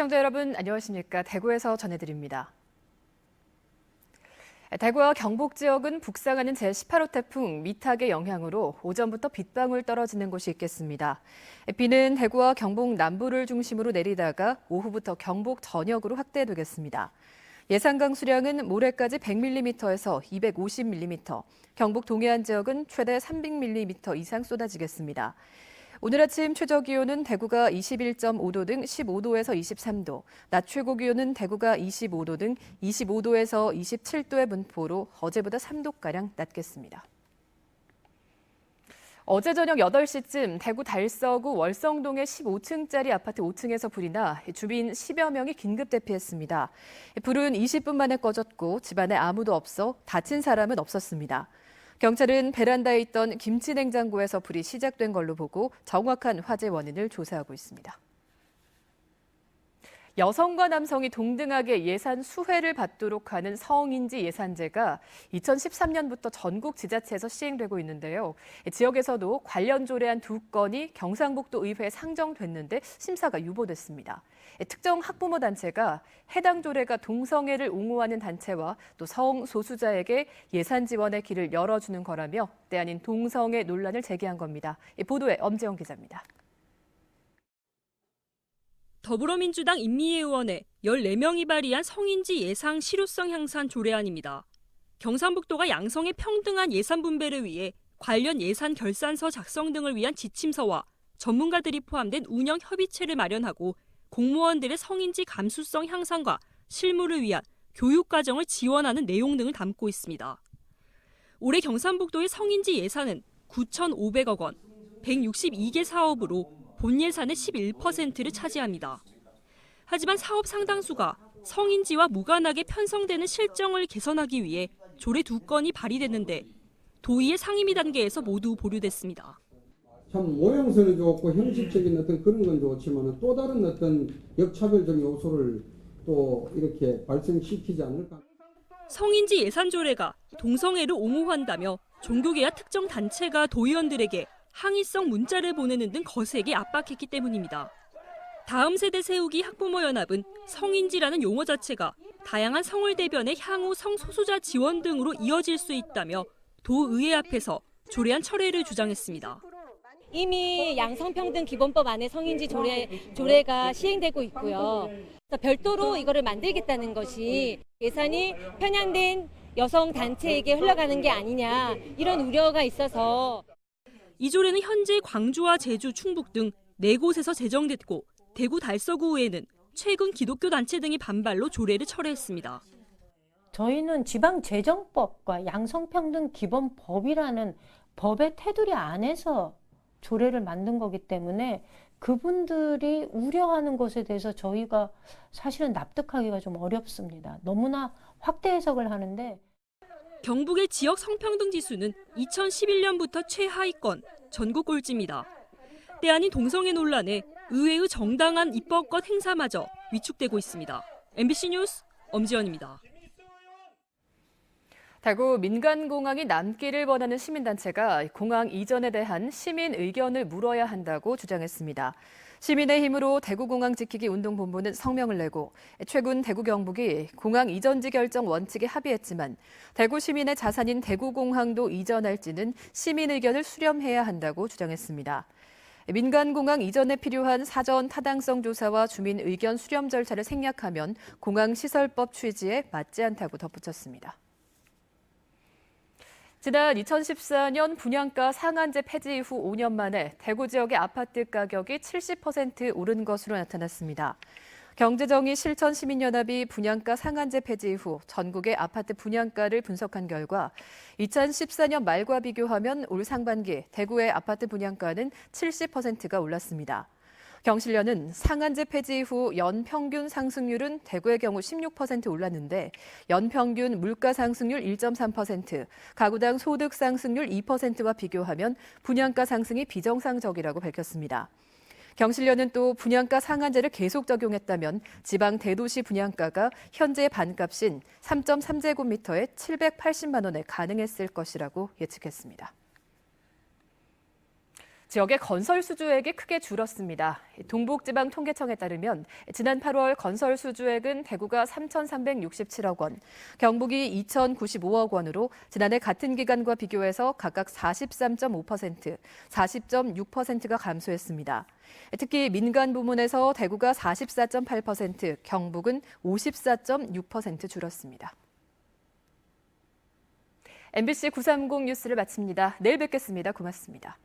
시청자 여러분 안녕하십니까? 대구에서 전해드립니다. 대구와 경북 지역은 북상하는 제18호 태풍 미탁의 영향으로 오전부터 빗방울 떨어지는 곳이 있겠습니다. 비는 대구와 경북 남부를 중심으로 내리다가 오후부터 경북 전역으로 확대되겠습니다. 예상 강수량은 모레까지 100mm에서 250mm, 경북 동해안 지역은 최대 300mm 이상 쏟아지겠습니다. 오늘 아침 최저 기온은 대구가 21.5도 등 15도에서 23도, 낮 최고 기온은 대구가 25도 등 25도에서 27도의 분포로 어제보다 3도가량 낮겠습니다. 어제 저녁 8시쯤 대구 달서구 월성동의 15층짜리 아파트 5층에서 불이 나 주민 10여 명이 긴급 대피했습니다. 불은 20분 만에 꺼졌고 집안에 아무도 없어 다친 사람은 없었습니다. 경찰은 베란다에 있던 김치 냉장고에서 불이 시작된 걸로 보고 정확한 화재 원인을 조사하고 있습니다. 여성과 남성이 동등하게 예산 수혜를 받도록 하는 성인지 예산제가 2013년부터 전국 지자체에서 시행되고 있는데요. 지역에서도 관련 조례안 2건이 경상북도 의회에 상정됐는데 심사가 유보됐습니다. 특정 학부모 단체가 해당 조례가 동성애를 옹호하는 단체와 또 성소수자에게 예산 지원의 길을 열어주는 거라며 때 아닌 동성애 논란을 제기한 겁니다. 보도에 엄재영 기자입니다. 더불어민주당 임미애 의원의 14명이 발의한 성인지 예상 실효성 향상 조례안입니다. 경상북도가 양성의 평등한 예산 분배를 위해 관련 예산 결산서 작성 등을 위한 지침서와 전문가들이 포함된 운영 협의체를 마련하고 공무원들의 성인지 감수성 향상과 실무를 위한 교육 과정을 지원하는 내용 등을 담고 있습니다. 올해 경상북도의 성인지 예산은 9,500억 원, 162개 사업으로 본 예산의 11%를 차지합니다. 하지만 사업 상당수가 성인지와 무관하게 편성되는 실정을 개선하기 위해 조례 2건이 발의됐는데 도의회 상임위 단계에서 모두 보류됐습니다. 참 모양새는 좋고 형식적인 어떤 그런 건 좋지만 또 다른 어떤 역차별적 요소를 또 이렇게 발생시키지 않을까. 성인지 예산 조례가 동성애를 옹호한다며 종교계와 특정 단체가 도의원들에게 항의성 문자를 보내는 등 거세게 압박했기 때문입니다. 다음 세대 세우기 학부모연합은 성인지라는 용어 자체가 다양한 성을 대변해 향후 성소수자 지원 등으로 이어질 수 있다며 도의회 앞에서 조례안 철회를 주장했습니다. 이미 양성평등 기본법 안에 성인지 조례가 시행되고 있고요. 별도로 이거를 만들겠다는 것이 예산이 편향된 여성 단체에게 흘러가는 게 아니냐 이런 우려가 있어서 이 조례는 현재 광주와 제주, 충북 등 4곳에서 제정됐고 대구 달서구의회는 최근 기독교 단체 등의 반발로 조례를 철회했습니다. 저희는 지방재정법과 양성평등기본법이라는 법의 테두리 안에서 조례를 만든 거기 때문에 그분들이 우려하는 것에 대해서 저희가 사실은 납득하기가 좀 어렵습니다. 너무나 확대 해석을 하는데 경북의 지역 성평등 지수는 2011년부터 최하위권, 전국 꼴찌입니다. 때 아닌 동성애 논란에 의회의 정당한 입법권 행사마저 위축되고 있습니다. MBC 뉴스 엄지연입니다. 대구 민간공항이 남기를 원하는 시민단체가 공항 이전에 대한 시민 의견을 물어야 한다고 주장했습니다. 시민의 힘으로 대구공항 지키기 운동본부는 성명을 내고 최근 대구 경북이 공항 이전지 결정 원칙에 합의했지만 대구 시민의 자산인 대구공항도 이전할지는 시민 의견을 수렴해야 한다고 주장했습니다. 민간공항 이전에 필요한 사전 타당성 조사와 주민 의견 수렴 절차를 생략하면 공항시설법 취지에 맞지 않다고 덧붙였습니다. 지난 2014년 분양가 상한제 폐지 이후 5년 만에 대구 지역의 아파트 가격이 70% 오른 것으로 나타났습니다. 경제정의 실천시민연합이 분양가 상한제 폐지 이후 전국의 아파트 분양가를 분석한 결과 2014년 말과 비교하면 올 상반기 대구의 아파트 분양가는 70%가 올랐습니다. 경실련은 상한제 폐지 이후 연평균 상승률은 대구의 경우 16% 올랐는데 연평균 물가 상승률 1.3%, 가구당 소득 상승률 2%와 비교하면 분양가 상승이 비정상적이라고 밝혔습니다. 경실련은 또 분양가 상한제를 계속 적용했다면 지방 대도시 분양가가 현재의 반값인 3.3제곱미터에 780만 원에 가능했을 것이라고 예측했습니다. 지역의 건설 수주액이 크게 줄었습니다. 동북지방통계청에 따르면 지난 8월 건설 수주액은 대구가 3,367억 원, 경북이 2,095억 원으로 지난해 같은 기간과 비교해서 각각 43.5%, 40.6%가 감소했습니다. 특히 민간 부문에서 대구가 44.8%, 경북은 54.6% 줄었습니다. MBC 930 뉴스를 마칩니다. 내일 뵙겠습니다. 고맙습니다.